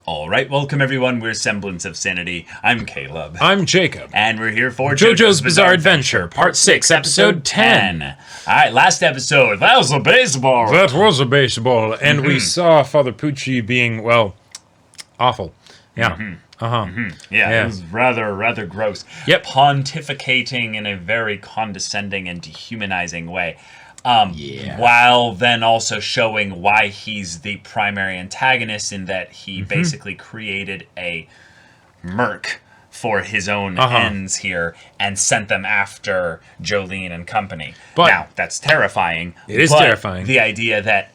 Alright, welcome everyone, we're Semblance of Sanity. I'm Caleb. I'm Jacob. And we're here for JoJo's Bizarre Adventure, Part 6, Episode 10. Alright, last episode, that was a baseball! That was a baseball, and we saw Father Pucci being, well, awful. Yeah. Yeah, it was rather gross. Yep. Pontificating in a very condescending and dehumanizing way. While then also showing why he's the primary antagonist in that he basically created a merc for his own ends here and sent them after Jolene and company. But now, that's terrifying. It is terrifying. The idea that,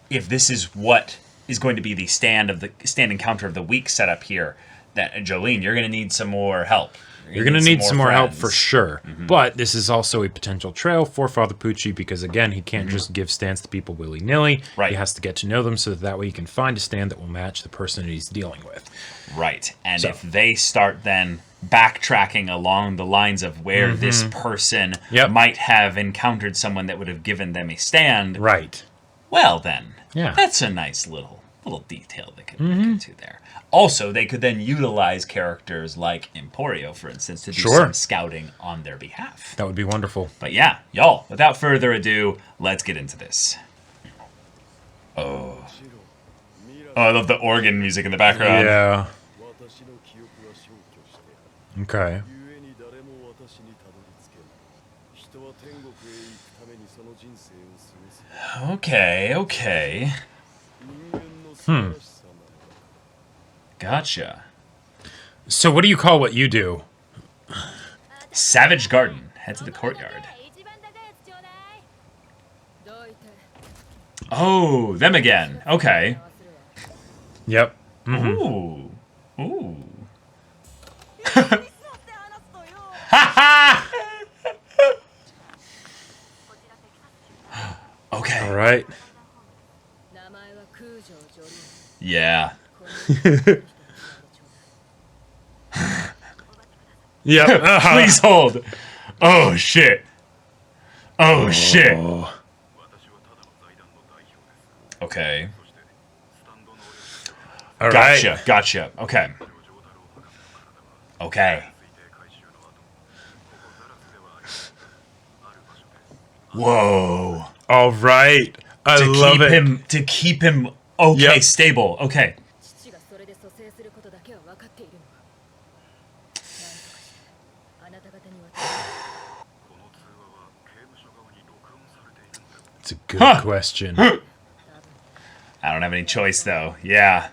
if this is what is going to be the stand encounter of the week setup here, that Jolene, you're going to need some more help. You're going to need some more help for sure. But this is also a potential trail for Father Pucci because, again, he can't just give stands to people willy-nilly. Right. He has to get to know them so that way he can find a stand that will match the person that he's dealing with. Right. And if they start then backtracking along the lines of where this person might have encountered someone that would have given them a stand. Right. Well, then, yeah, that's a nice little detail they could look into there. Also, they could then utilize characters like Emporio, for instance, to do some scouting on their behalf. That would be wonderful. But yeah, y'all, without further ado, let's get into this. Oh, I love the organ music in the background. Yeah. Okay. Okay. Gotcha. So what do you call what you do? Savage Garden. Head to the courtyard. Oh, them again. Okay. Yep. Ooh. Okay. All right. Yeah. Yep. Please hold. Oh shit. Shit. Okay. All right. Gotcha. Okay. Whoa. All right. I love it. To keep him stable. Okay. It's a good question. I don't have any choice, though. Yeah.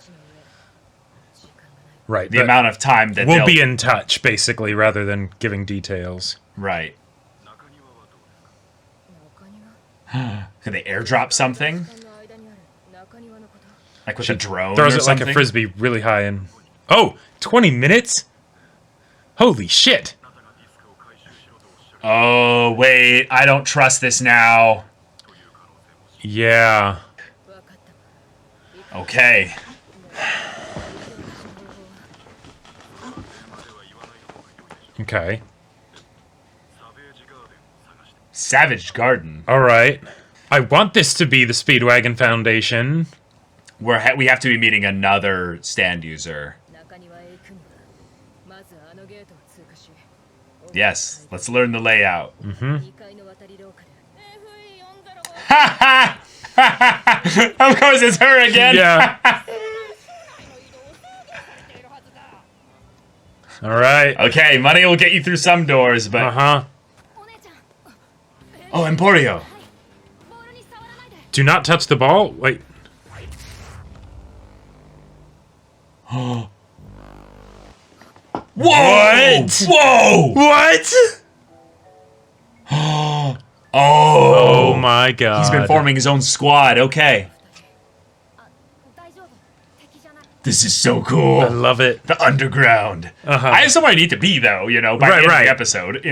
Right. The amount of time that we'll be in touch, basically, rather than giving details. Right. Could they airdrop something? Like with a drone throws or it something? like a frisbee really high and... Oh! 20 minutes? Holy shit! Oh, wait. I don't trust this now. Yeah. Okay. Okay. Savage Garden. All right. I want this to be the Speedwagon Foundation. We have to be meeting another stand user. Yes, let's learn the layout. Of course it's her again. Yeah. All right. Okay, money will get you through some doors, but... Oh, Emporio. Do not touch the ball? Wait. Whoa! What? Whoa! What? Oh my god. He's been forming his own squad, okay. This is so cool. I love it. The underground. I have somewhere I need to be, though, by the end of the episode,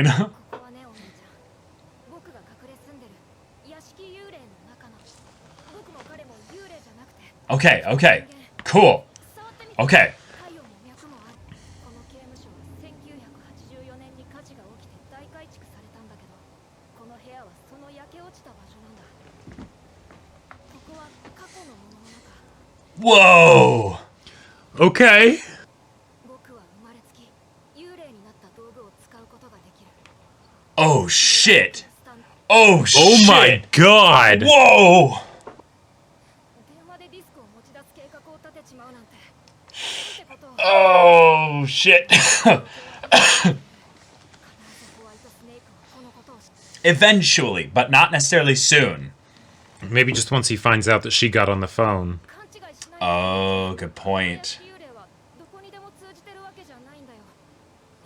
Okay. Cool. Okay. Whoa! Okay. Oh shit! Oh shit! Oh my god! Whoa! Oh shit! Eventually, but not necessarily soon. Maybe just once he finds out that she got on the phone. Oh, good point.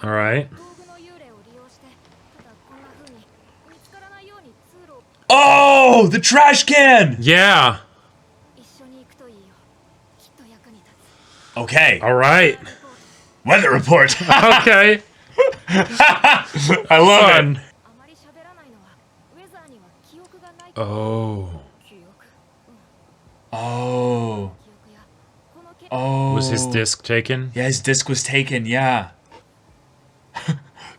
Alright. Oh, the trash can! Yeah. Okay. Alright. Weather report. Okay. I love it. Oh. Oh. Oh. Was his disc taken? Yeah, his disc was taken, yeah.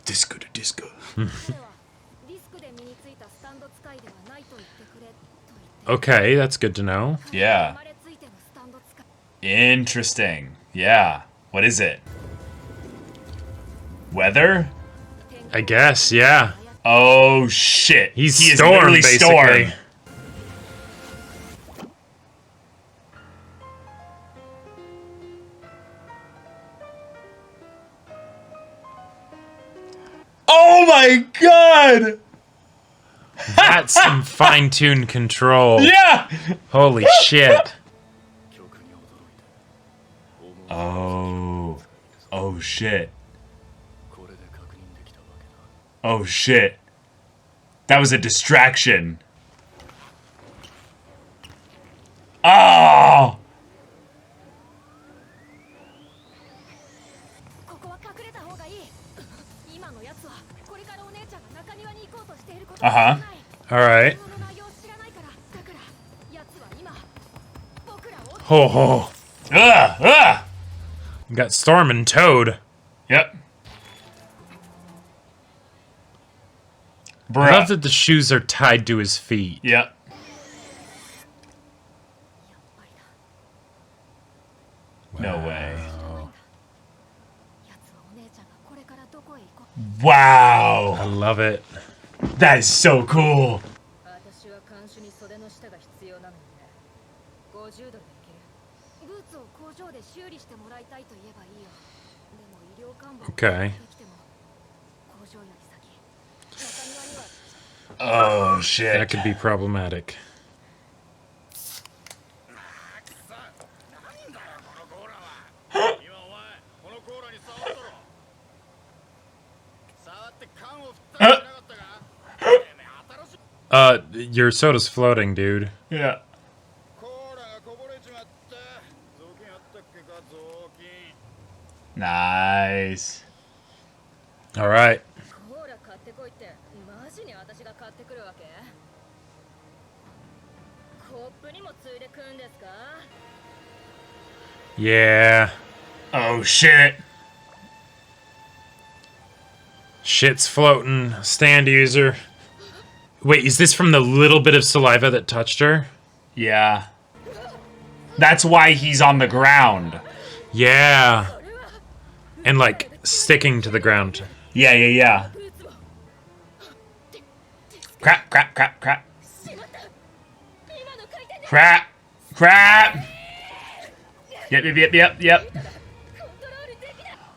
Disco to disco. Okay, that's good to know. Yeah. Interesting. Yeah. What is it? Weather? I guess, yeah. Oh shit. He is Storm, literally basically. Storm. Oh my god! That's some fine-tuned control. Yeah! Holy shit. Oh. Oh shit. Oh shit. That was a distraction. Oh! Uh-huh. Alright. Ho ho. Ugh! We got Storm and Toad. Yep. I Bruh. love that the shoes are tied to his feet. Yep. No way. Wow. I love it. That is so cool. Okay. Oh shit. That could be problematic. Your soda's floating, dude. Yeah. Nice. All right. Yeah. Oh shit. Shit's floating. Stand user. Wait, is this from the little bit of saliva that touched her? Yeah. That's why he's on the ground. Yeah. And like sticking to the ground. Yeah. Crap. Crap. Yep.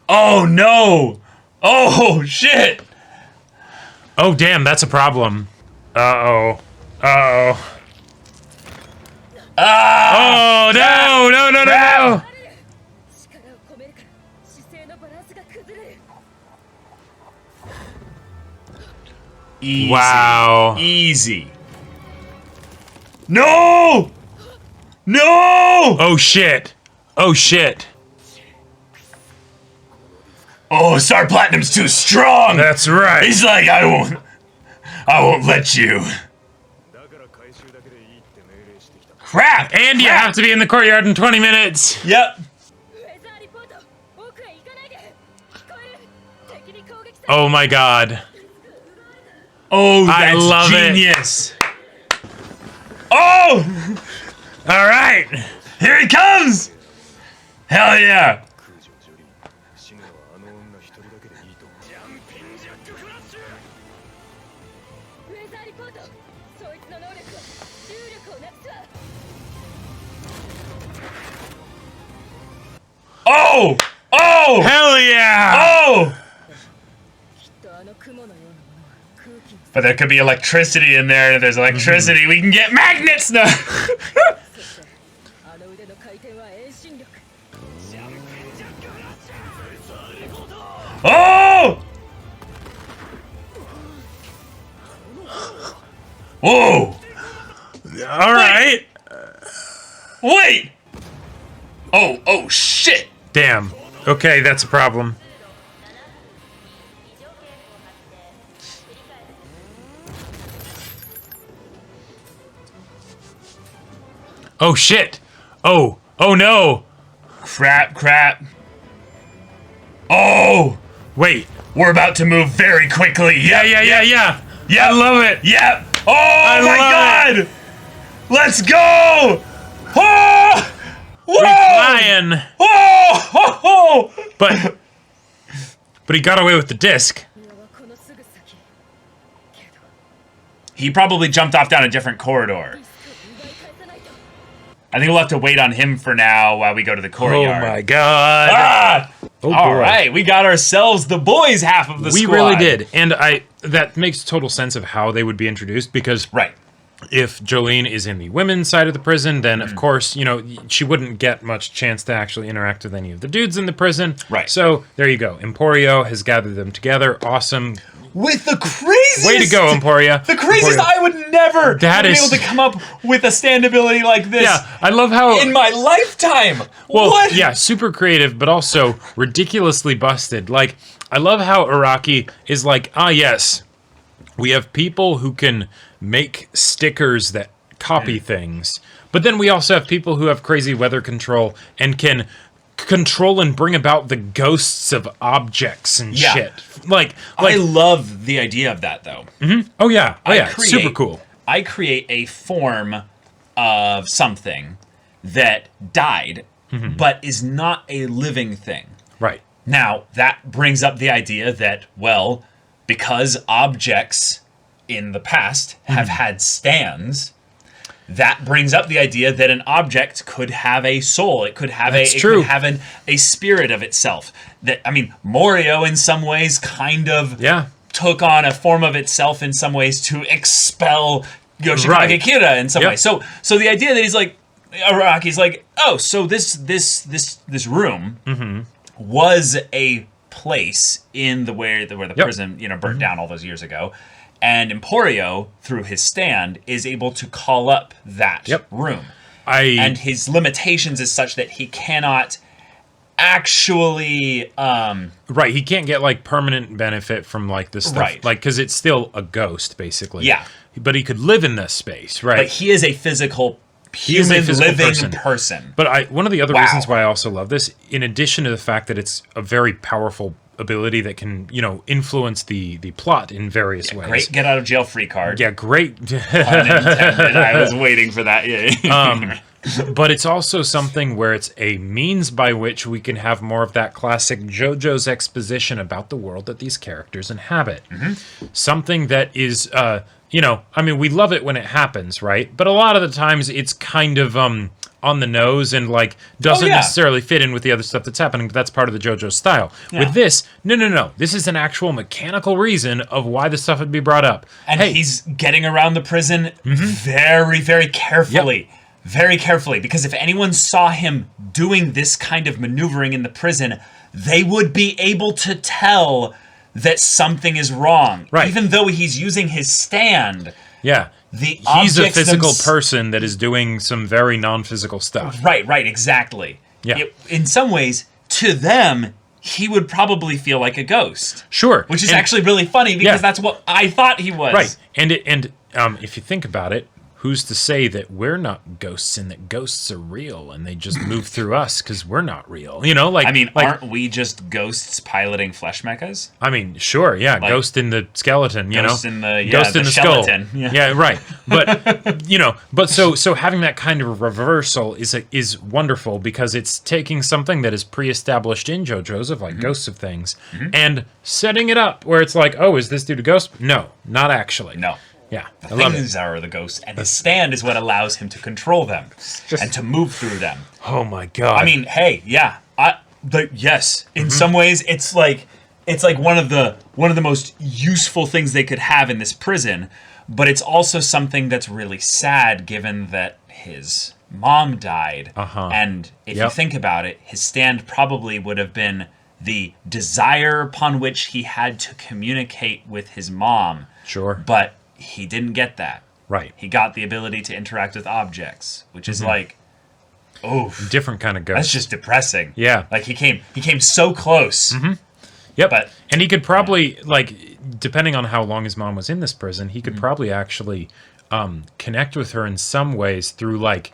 Oh no. Oh shit. Oh damn, that's a problem. Uh-oh. Uh-oh. Ah! Oh no. Easy. Wow. Easy. No! Oh shit. Oh, Star Platinum's too strong! That's right. He's like, I won't let you. Crap! And you have to be in the courtyard in 20 minutes. Yep. Oh my god. Oh, that's I love genius. Oh! All right. Here he comes! Hell yeah! Oh! Oh! Hell yeah! Oh! But there could be electricity in there, and if there's electricity, we can get magnets now! Oh! Whoa! Alright. Wait! Oh, shit! Damn. Okay, that's a problem. Oh shit! Oh no! Crap. Oh! Wait. We're about to move very quickly. Yeah. I love it. Yep. Oh my love god! Let's go! Oh! Whoa! We're flying. Oh! But he got away with the disc. He probably jumped off down a different corridor. I think we'll have to wait on him for now while we go to the courtyard. Oh my god. Ah! Oh, all boy. right, we got ourselves the boys half of the squad. We really did. And that makes total sense of how they would be introduced, because Right. if Jolene is in the women's side of the prison, then of course, she wouldn't get much chance to actually interact with any of the dudes in the prison. Right. So there you go. Emporio has gathered them together. Awesome. With the craziest... Way to go, Emporio. The craziest... Emporio. I would never be able to come up with a stand ability like this. Yeah, I love how... in my lifetime. Well, what? yeah, super creative, but also ridiculously busted. Like, I love how Araki is like, yes, we have people who can make stickers that copy things, but then we also have people who have crazy weather control and can control and bring about the ghosts of objects and shit. Like, I love the idea of that, though. oh yeah, super cool. I create a form of something that died, but is not a living thing. Right. Now, that brings up the idea that, well, because objects in the past have had stands, that brings up the idea that an object could have a soul. It could have a spirit of itself. That, I mean, Morio in some ways kind of took on a form of itself in some ways to expel Yoshikage Kira in some way. So the idea that he's like, Araki's like, oh, so this room was a place in where the prison burnt down all those years ago. And Emporio, through his stand, is able to call up that room. And his limitations is such that he cannot actually... Right, he can't get, like, permanent benefit from, like, this stuff. Right. Like, because it's still a ghost, basically. Yeah. But he could live in this space, right? But he is a physical, human, living person. But one of the other reasons why I also love this, in addition to the fact that it's a very powerful ability that can, influence the plot in various ways. Great get out of jail free card. Yeah, great. I was waiting for that. Yeah. But it's also something where it's a means by which we can have more of that classic JoJo's exposition about the world that these characters inhabit. Something that is, I mean, we love it when it happens, right? But a lot of the times it's kind of on the nose and like doesn't necessarily fit in with the other stuff that's happening, but that's part of the JoJo style. With this, no. This is an actual mechanical reason of why the stuff would be brought up. And he's getting around the prison very, very carefully. Very carefully, because if anyone saw him doing this kind of maneuvering in the prison, they would be able to tell that something is wrong. Right. Even though he's using his stand. Yeah. He's a physical person that is doing some very non-physical stuff. Right, exactly. Yeah. In some ways, to them, he would probably feel like a ghost. Sure. Which is actually really funny because that's what I thought he was. Right. And if you think about it, who's to say that we're not ghosts and that ghosts are real and they just move through us because we're not real? You know, like, I mean, aren't we just ghosts piloting flesh mechas? I mean, sure, yeah, like, ghost in the skeleton, you ghost know, in the, ghost in the skeleton. skull, yeah, right. But you know, but so having that kind of reversal is wonderful because it's taking something that is pre-established in JoJo's of like ghosts of things and setting it up where it's like, oh, is this dude a ghost? No, not actually. No. Yeah, the things are the ghosts, and his stand is what allows him to control them and to move through them. Oh my god! I mean, hey, yeah, yes. In some ways, it's like one of the most useful things they could have in this prison, but it's also something that's really sad, given that his mom died. And if you think about it, his stand probably would have been the desire upon which he had to communicate with his mom. Sure, but he didn't get that. Right. He got the ability to interact with objects, which is like, oh, different kind of ghost. That's just depressing. Yeah. Like he came so close. Yep. But and he could probably like, depending on how long his mom was in this prison, he could probably actually connect with her in some ways through like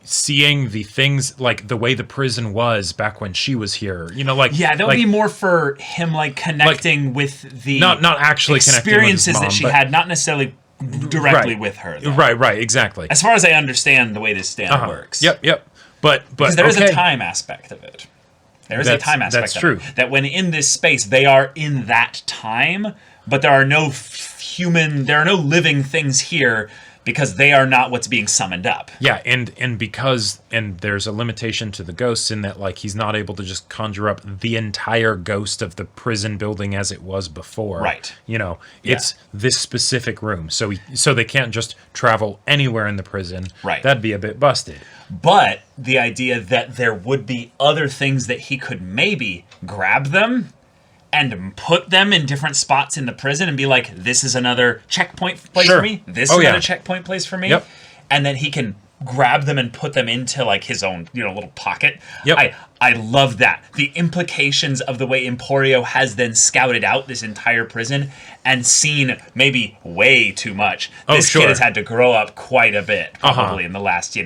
seeing the things, like the way the prison was back when she was here, you know, like, yeah, that would be more for him, like connecting with the not actually experiences mom, that she had, not necessarily directly with her, though. right, exactly, as far as I understand the way this stand works. Yep but because there is a time aspect of it. There is a time aspect of it, that when in this space they are in that time, but there are no living things here because they are not what's being summoned up. Yeah, and because there's a limitation to the ghosts in that, like, he's not able to just conjure up the entire ghost of the prison building as it was before. Right. You know, it's this specific room. So they can't just travel anywhere in the prison. Right. That'd be a bit busted. But the idea that there would be other things that he could maybe grab them and put them in different spots in the prison and be like, this is another checkpoint place for me. This is another checkpoint place for me. Yep. And then he can grab them and put them into like his own, little pocket. Yep. I love that. The implications of the way Emporio has then scouted out this entire prison and seen maybe way too much. This kid has had to grow up quite a bit, probably in the last,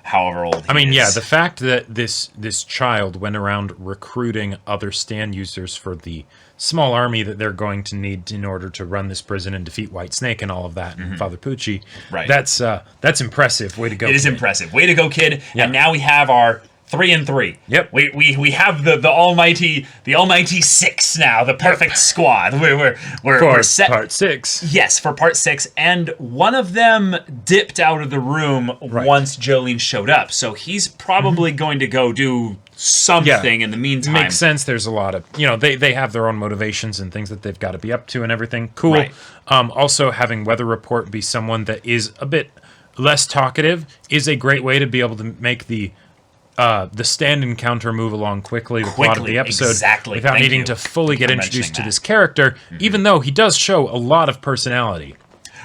however old he is. The fact that this child went around recruiting other stand users for the small army that they're going to need in order to run this prison and defeat White Snake and all of that, and Father Pucci. Right. That's impressive. Way to go, It is impressive. Way to go, kid. Yeah. And now we have our 3-3. Yep. We have the almighty 6 now, the perfect squad. We're set. Part 6. Yes, for part 6, and one of them dipped out of the room once Jolene showed up, so he's probably going to go do something in the meantime. Makes sense. There's a lot of, they have their own motivations and things that they've got to be up to and everything. Cool. Right. Also, having Weather Report be someone that is a bit less talkative is a great way to be able to make the stand encounter move along quickly, the plot of the episode, without needing to fully get introduced to this character, even though he does show a lot of personality.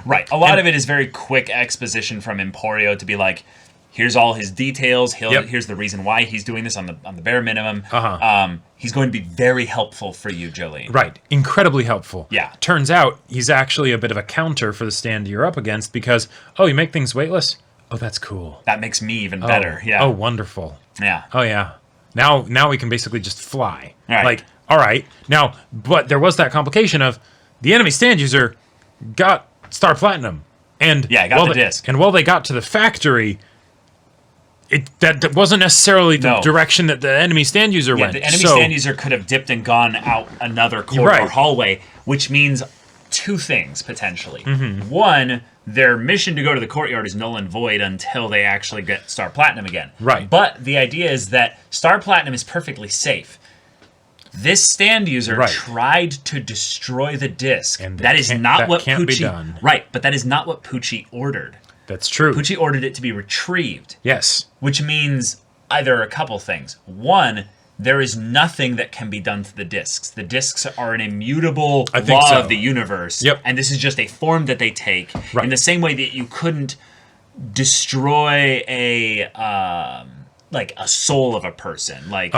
Right. A lot of it is very quick exposition from Emporio to be like, here's all his details. Here's the reason why he's doing this on the bare minimum. He's going to be very helpful for you, Jolene. Right. Incredibly helpful. Yeah. Turns out he's actually a bit of a counter for the stand you're up against because, you make things weightless? Oh, that's cool. That makes me even better. Yeah. Oh, wonderful. Yeah. Oh, yeah. Now we can basically just fly. All right. Like, all right. Now, but there was that complication of the enemy stand user got Star Platinum. And got the disc. And while they got to the factory, that wasn't necessarily the direction that the enemy stand user went. The enemy stand user could have dipped and gone out another corridor or hallway, which means two things, potentially. One, their mission to go to the courtyard is null and void until they actually get Star Platinum again. Right. But the idea is that Star Platinum is perfectly safe. This stand user tried to destroy the disc. And that is not what Pucci... Right, but that is not what Pucci ordered. That's true. Pucci ordered it to be retrieved. Yes. Which means either a couple things. One, there is nothing that can be done to the discs. The discs are an immutable law of the universe. Yep. And this is just a form that they take. In the same way that you couldn't destroy a like a soul of a person. Like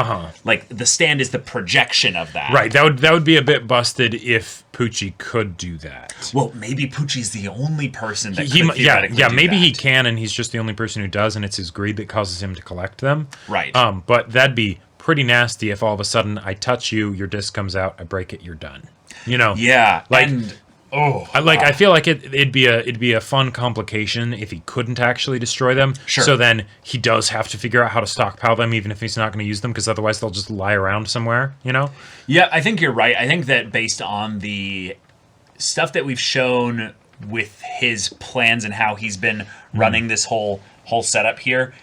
the stand is the projection of that. Right. That would be a bit busted if Pucci could do that. Well, maybe Pucci's the only person that could theoretically do maybe that. he can, and he's just the only person who does, and it's his greed that causes him to collect them. Right. But that'd be pretty nasty if all of a sudden I touch you, your disc comes out, I break it, you're done. Yeah. Like, and I feel like it'd be a fun complication if he couldn't actually destroy them. Sure. So then he does have to figure out how to stockpile them, even if he's not going to use them, because otherwise they'll just lie around somewhere. Yeah, I think you're right. I think that based on the stuff that we've shown with his plans and how he's been running this whole setup here,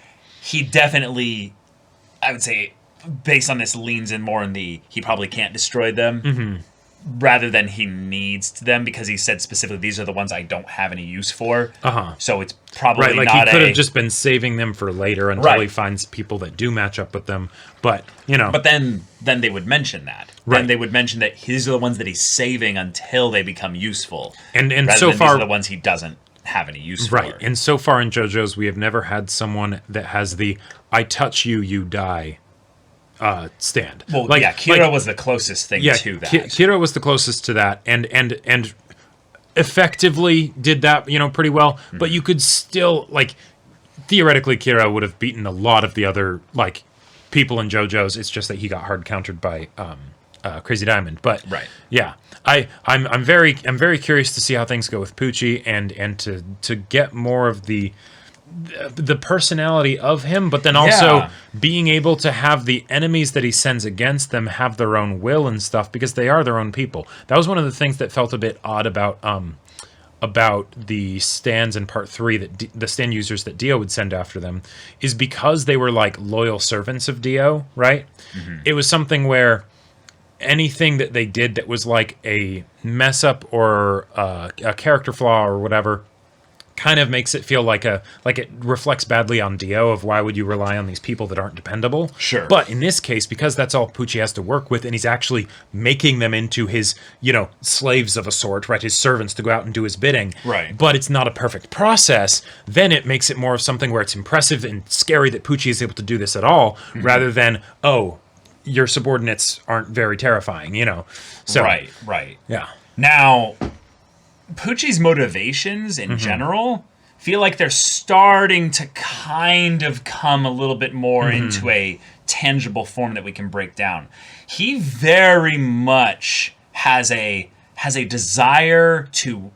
he definitely, I would say, based on this, leans in more in the he probably can't destroy them. Rather than he needs them, because he said specifically these are the ones I don't have any use for. So it's probably right. Like not he could have just been saving them for later until he finds people that do match up with them. But But then they would mention that. Right. Then they would mention that these are the ones that he's saving until they become useful. And rather so than far these are the ones he doesn't have any use for. Right. And so far in JoJo's, we have never had someone that has the "I touch you, you die" stand. Well, Kira was the closest thing to that. Kira was the closest to that, and effectively did that, pretty well. But you could still, theoretically, Kira would have beaten a lot of the other, people in JoJo's. It's just that he got hard countered by Crazy Diamond. But yeah, I'm very curious to see how things go with Pucci and to get more of the personality of him, but then also being able to have the enemies that he sends against them have their own will and stuff, because they are their own people. That was one of the things that felt a bit odd about the stands in part 3, that the stand users that Dio would send after them, is because they were like loyal servants of Dio, right? It was something where anything that they did that was like a mess up or a character flaw or whatever kind of makes it feel like it reflects badly on Dio of why would you rely on these people that aren't dependable. Sure. But in this case, because that's all Pucci has to work with, and he's actually making them into his, slaves of a sort, right? His servants to go out and do his bidding. Right. But it's not a perfect process. Then it makes it more of something where it's impressive and scary that Pucci is able to do this at all, rather than, your subordinates aren't very terrifying, So, Right. Yeah. Now, Pucci's motivations in general feel like they're starting to kind of come a little bit more into a tangible form that we can break down. He very much has a desire to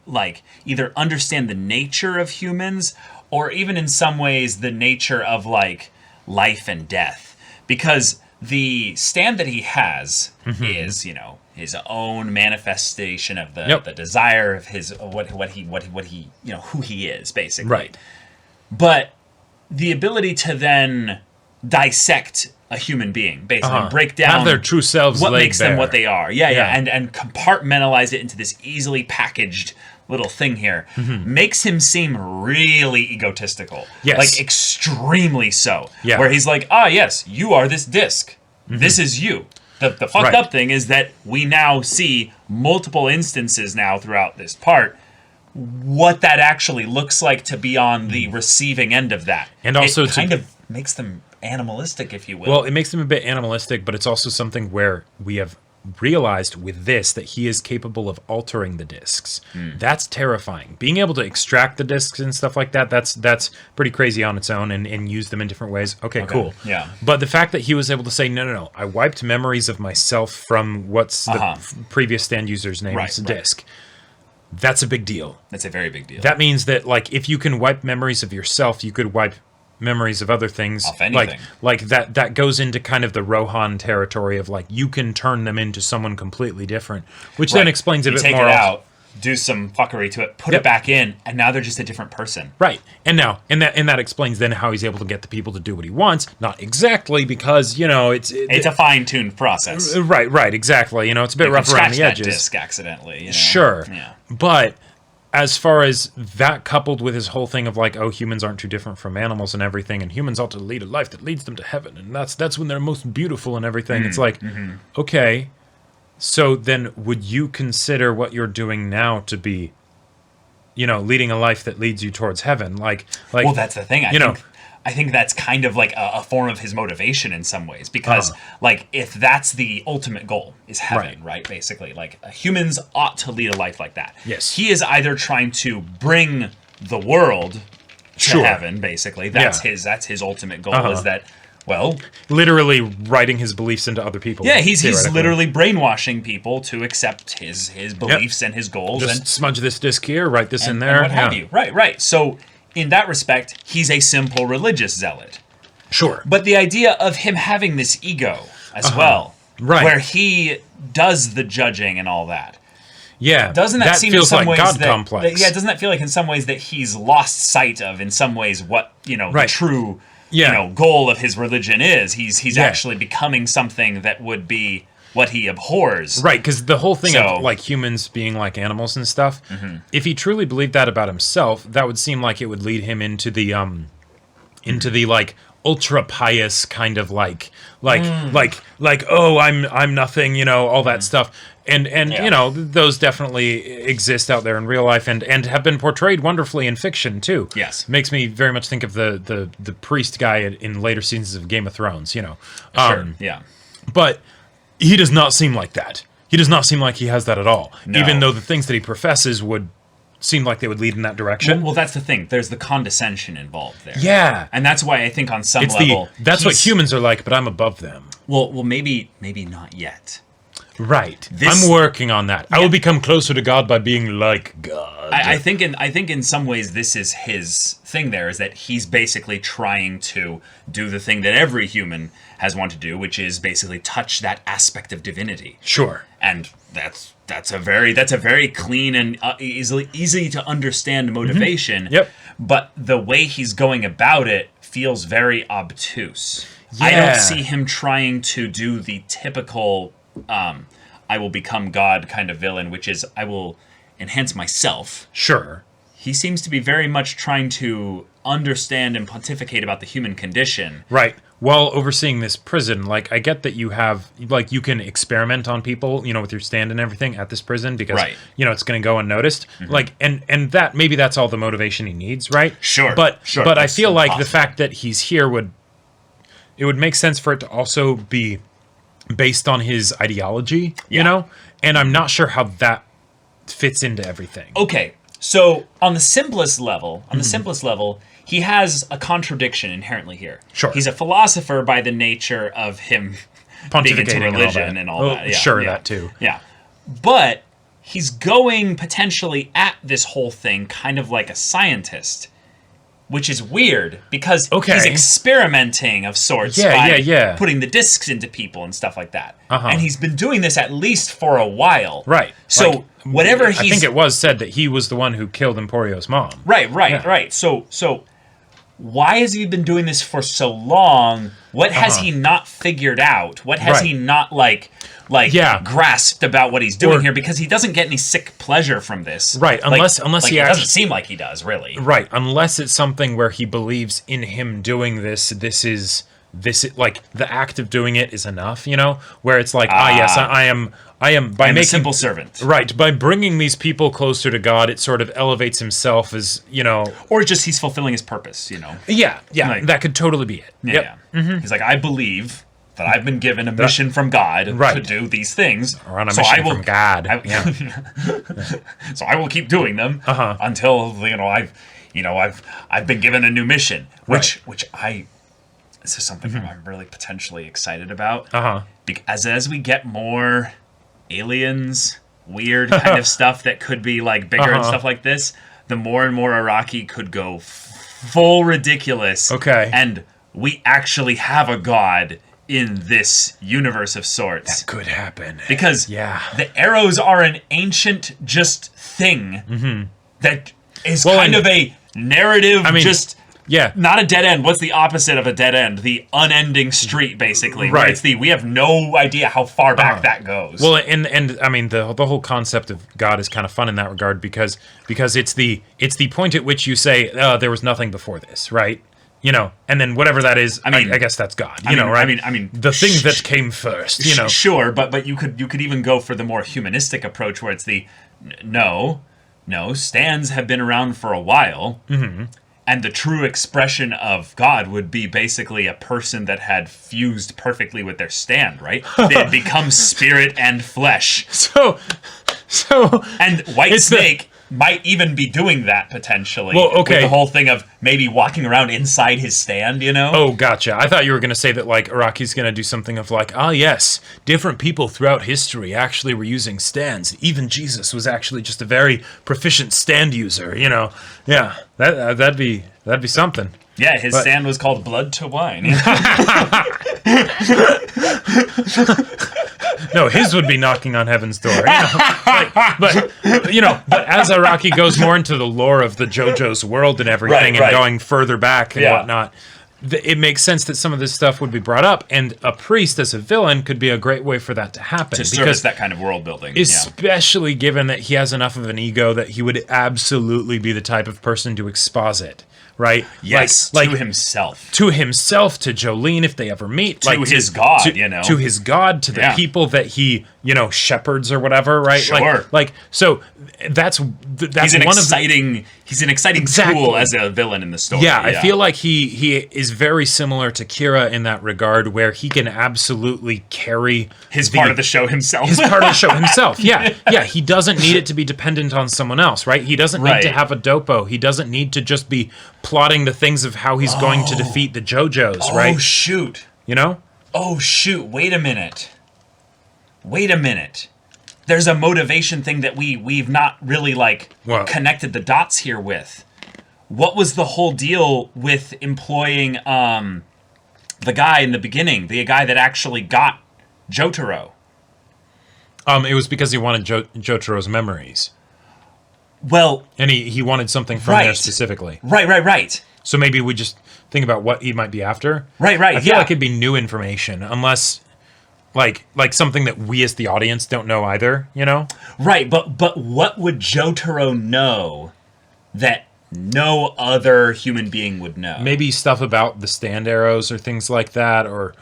either understand the nature of humans, or even in some ways the nature of life and death, because the stand that he has is, his own manifestation of the desire of his what he who he is, basically. Right. But the ability to then dissect a human being, basically break down have their true selves, what makes them bare. what they are, and compartmentalize it into this easily packaged little thing here, makes him seem really egotistical. Yes. Extremely so. Yeah. Where he's like, yes, you are this disc. This is you. The fucked up thing is that we now see multiple instances now throughout this part what that actually looks like to be on the receiving end of that. And also it kind of makes them animalistic, if you will. Well, it makes them a bit animalistic, but it's also something where we have realized with this that he is capable of altering the discs. That's terrifying. Being able to extract the discs and stuff like that, that's pretty crazy on its own, and use them in different ways. Okay, cool. Yeah. But the fact that he was able to say, no, I wiped memories of myself from what's the previous stand user's name, it's a disc. That's a big deal. That's a very big deal. That means that, if you can wipe memories of yourself, you could wipe memories of other things. Off anything. Like that goes into kind of the Rohan territory of you can turn them into someone completely different, which then explains a bit more. Take it out, do some fuckery to it, put it back in, and now they're just a different person. Right. And that explains then how he's able to get the people to do what he wants. Not exactly, because it's a fine-tuned process. Right, exactly. It's a bit rough around the edges. That disc accidentally. Sure. Yeah. But as far as that, coupled with his whole thing of humans aren't too different from animals and everything, and humans ought to lead a life that leads them to heaven, and that's when they're most beautiful and everything. It's okay, so then would you consider what you're doing now to be, leading a life that leads you towards heaven? Well, that's the thing. I think that's kind of like a form of his motivation in some ways, because like if that's the ultimate goal is heaven, right? Basically, like humans ought to lead a life like that. Yes. He is either trying to bring the world to heaven, basically. That's his ultimate goal is that, well, literally writing his beliefs into other people. Yeah, he's literally brainwashing people to accept his beliefs and his goals. Just and smudge this disc here, write this in there. And what have you. Right. So in that respect, he's a simple religious zealot. Sure. But the idea of him having this ego as well, where he does the judging and all that. Yeah. Doesn't that seem feels in some like ways God complex. doesn't that feel like in some ways that he's lost sight of in some ways what, the true goal of his religion is? He's actually becoming something that would be what he abhors. Right, because the whole thing of like humans being like animals and stuff, if he truly believed that about himself, that would seem like it would lead him into the like ultra pious kind of like oh I'm nothing, all that stuff. And those definitely exist out there in real life and have been portrayed wonderfully in fiction too. Yes. Makes me very much think of the priest guy in later seasons of Game of Thrones, Sure. Yeah. But he does not seem like that. He does not seem like he has that at all. No. Even though the things that he professes would seem like they would lead in that direction. Well, that's the thing. There's the condescension involved there. Yeah. And that's why I think on some level... That's what humans are like, but I'm above them. Well, maybe not yet. Right. I'm working on that. I will become closer to God by being like God. I think in some ways this is his thing there, is that he's basically trying to do the thing that every human has wanted to do, which is basically touch that aspect of divinity. Sure. And that's a very clean and easy to understand motivation. Yep. But the way he's going about it feels very obtuse. Yeah. I don't see him trying to do the typical I will become God kind of villain, which is I will enhance myself. Sure. He seems to be very much trying to understand and pontificate about the human condition. Right. While overseeing this prison, like, I get that you have, like, you can experiment on people, with your stand and everything at this prison because, it's going to go unnoticed. Like, and that, maybe that's all the motivation he needs, right? Sure. But I feel like possible. the fact that he's here would make sense for it to also be based on his ideology, And I'm not sure how that fits into everything. Okay. So on the simplest level, he has a contradiction inherently here. Sure. He's a philosopher by the nature of him being into religion and all that. Yeah, that too. Yeah. But he's going potentially at this whole thing kind of like a scientist, which is weird because he's experimenting of sorts by putting the discs into people and stuff like that. And he's been doing this at least for a while. Right. So whatever I think it was said that he was the one who killed Emporio's mom. Right. So why has he been doing this for so long? What has he not figured out? What has he not grasped about what he's doing here? Because he doesn't get any sick pleasure from this. Right, unless he it actually doesn't seem like he does, really. Right, unless it's something where he believes in him doing this is like the act of doing it is enough, where it's like, yes, I am by making a simple servant. Right, by bringing these people closer to God, it sort of elevates himself as, or just he's fulfilling his purpose, Yeah, that could totally be it. Yeah. He's like, I believe that I've been given a mission from God to do these things. Or on a mission from God. So I will keep doing them until I've been given a new mission, which this is something that I'm really potentially excited about. Because as we get more aliens, weird kind of stuff that could be like bigger and stuff like this, the more and more Araki could go full ridiculous. Okay. And we actually have a god in this universe of sorts. That could happen. Because the arrows are an ancient just thing that is kind of a narrative not a dead end. What's the opposite of a dead end? The unending street, basically. Right. It's we have no idea how far back that goes. Well, and I mean the whole concept of God is kind of fun in that regard because it's the point at which you say there was nothing before this, right? And then whatever that is, I guess that's God. Right? I mean, the thing that came first. Sure, but you could even go for the more humanistic approach where it's no, stands have been around for a while. And the true expression of God would be basically a person that had fused perfectly with their stand, right? They had become spirit and flesh. So And White Snake might even be doing that potentially. Well, okay. With the whole thing of maybe walking around inside his stand, you know? Oh, gotcha. I thought you were going to say that, like, Araki's going to do something of, like, yes, different people throughout history actually were using stands. Even Jesus was actually just a very proficient stand user, you know? Yeah, that'd be something. Yeah, his stand was called Blood to Wine. No, his would be knocking on heaven's door. You know? But as Araki goes more into the lore of the JoJo's world and everything, and going further back and whatnot, it makes sense that some of this stuff would be brought up, and a priest as a villain could be a great way for that to happen. To service that kind of world building. Especially given that he has enough of an ego that he would absolutely be the type of person to exposit. Right? Yes, like to himself. To himself, to Jolene if they ever meet. To his God, you know. To his God, to the people that he, shepherds or whatever, right? Sure. So that's he's an exciting tool as a villain in the story. Yeah, I feel like he is very similar to Kira in that regard, where he can absolutely carry his part of the show himself. His part of the show himself. Yeah. He doesn't need it to be dependent on someone else, right? He doesn't need to have a dopo. He doesn't need to just be plotting the things of how he's going to defeat the JoJo's, right? Oh, shoot. You know? Oh, shoot. Wait a minute. There's a motivation thing that we've not really, connected the dots here with. What was the whole deal with employing the guy in the beginning, the guy that actually got Jotaro? It was because he wanted Jotaro's memories. Well... And he wanted something from there specifically. Right. So maybe we just think about what he might be after. Right, I feel like it'd be new information, unless... Like something that we as the audience don't know either, you know? Right, but what would Jotaro know that no other human being would know? Maybe stuff about the stand arrows or things like that, or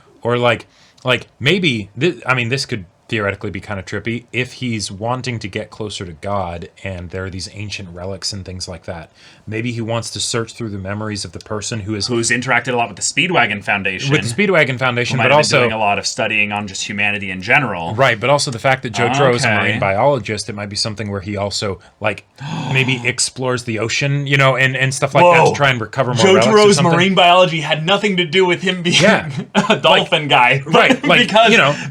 maybe this could theoretically be kind of trippy if he's wanting to get closer to God and there are these ancient relics and things like that. Maybe he wants to search through the memories of the person who's interacted a lot with the Speedwagon Foundation. But also doing a lot of studying on just humanity in general. Right, but also the fact that Jotaro is a marine biologist, it might be something where he also maybe explores the ocean, and stuff like that to try and recover more relics or Jotaro's something. marine biology had nothing to do with him being a dolphin guy. Right,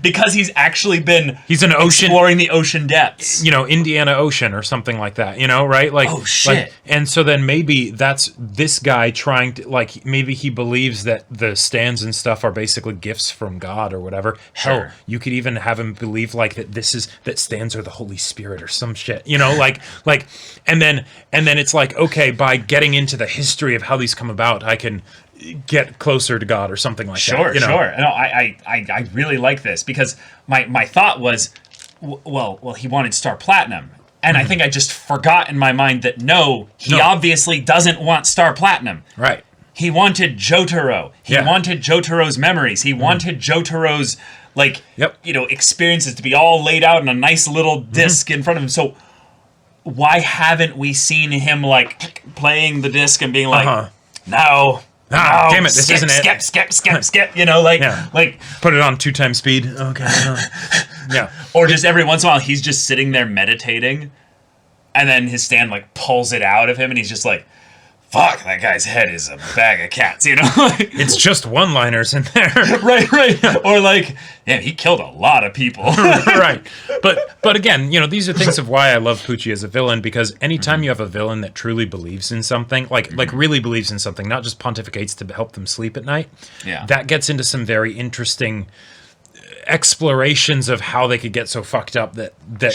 because he's actually he's an ocean exploring the ocean depths. Indiana Ocean or something like that, right? Oh shit. And so then maybe that's this guy trying to maybe he believes that the stands and stuff are basically gifts from God or whatever. Sure. Hell, you could even have him believe that stands are the Holy Spirit or some shit. And then it's okay, by getting into the history of how these come about, I can get closer to God or something like that. Sure. No, I really like this because my thought was, well, he wanted Star Platinum. And I think I just forgot in my mind that he obviously doesn't want Star Platinum. Right. He wanted Jotaro. He wanted Jotaro's memories. He wanted Jotaro's, experiences to be all laid out in a nice little disc in front of him. So why haven't we seen him, playing the disc and being no, damn it, this isn't it. Skip, put it on 2 times speed. Okay. Yeah. Or just every once in a while, he's just sitting there meditating, and then his stand, pulls it out of him, and he's just fuck, that guy's head is a bag of cats, It's just one-liners in there. Right. Or damn, he killed a lot of people. Right. But again, these are things of why I love Pucci as a villain, because anytime you have a villain that truly believes in something, really believes in something, not just pontificates to help them sleep at night, that gets into some very interesting explorations of how they could get so fucked up that they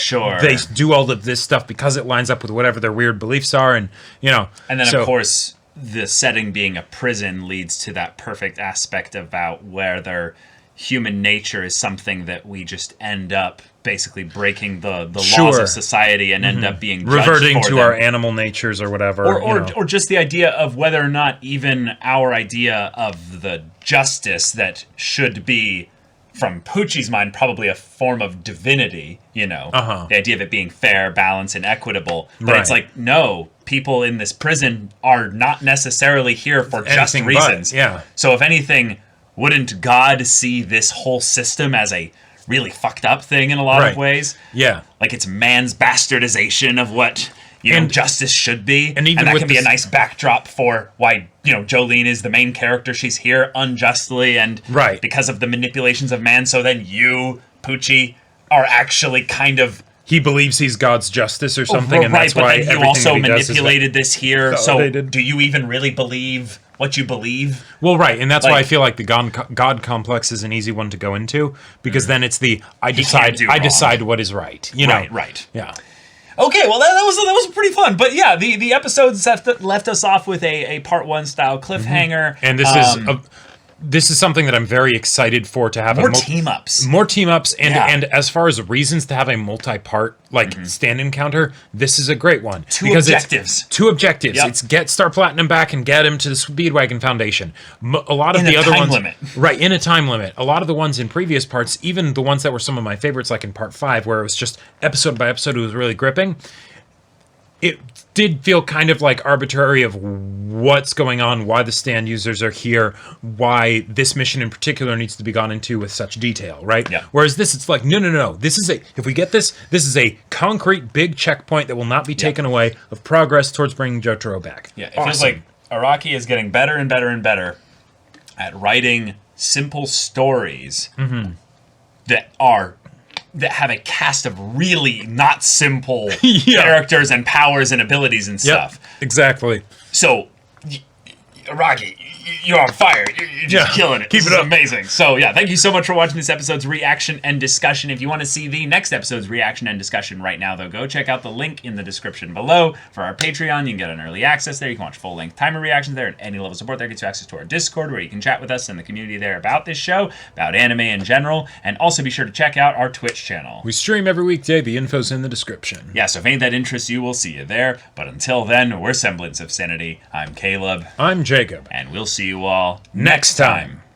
do all of this stuff because it lines up with whatever their weird beliefs are, and then of course the setting being a prison leads to that perfect aspect about where their human nature is something that we just end up basically breaking the laws of society and end up being reverting to them. our animal natures or whatever, or just the idea of whether or not even our idea of the justice that should be, from Pucci's mind, probably a form of divinity, the idea of it being fair, balanced, and equitable. But it's no, people in this prison are not necessarily here for just Anything reasons. but, yeah. So if anything, wouldn't God see this whole system as a really fucked up thing in a lot of ways? Yeah. Like it's man's bastardization of what, you know, justice should be. And that can be a nice backdrop for why, you know, Jolene is the main character. She's here unjustly and because of the manipulations of man. So then you, Poochie, are actually kind of... He believes he's God's justice or something, and that's why everything you also that he does manipulated this here. So do you even really believe what you believe? Well, right, and that's why I feel like the God complex is an easy one to go into, because then it's the I decide what is right. You know? Right. Yeah. Okay, well that was pretty fun, but yeah, the episodes left us off with a part 1 style cliffhanger, and this is something that I'm very excited for, to have more team-ups. More team-ups, and as far as reasons to have a multi-part, stand encounter, this is a great one. Two objectives. Yep. It's get Star Platinum back and get him to the Speedwagon Foundation. A lot of the other ones... Limit. Right, in a time limit. A lot of the ones in previous parts, even the ones that were some of my favorites, like in part 5, where it was just episode by episode, it was really gripping. It did feel kind of like arbitrary of what's going on, why the stand users are here, why this mission in particular needs to be gone into with such detail, right? Yeah. Whereas this, it's like, no. This is if we get this is a concrete big checkpoint that will not be taken away of progress towards bringing Jotaro back. Yeah, it feels like Araki is getting better and better and better at writing simple stories that have a cast of really not simple characters and powers and abilities and stuff. Exactly. So, Araki, you're on fire. You're just killing it. Keep it up. Amazing. So, yeah, thank you so much for watching this episode's reaction and discussion. If you want to see the next episode's reaction and discussion right now, though, go check out the link in the description below for our Patreon. You can get an early access there. You can watch full-length timer reactions there, and any level of support there gets you access to our Discord, where you can chat with us and the community there about this show, about anime in general, and also be sure to check out our Twitch channel. We stream every weekday. The info's in the description. Yeah, so if any of that interests you, we'll see you there. But until then, we're Semblance of Sanity. I'm Caleb. I'm Jacob. And we'll see you all next time.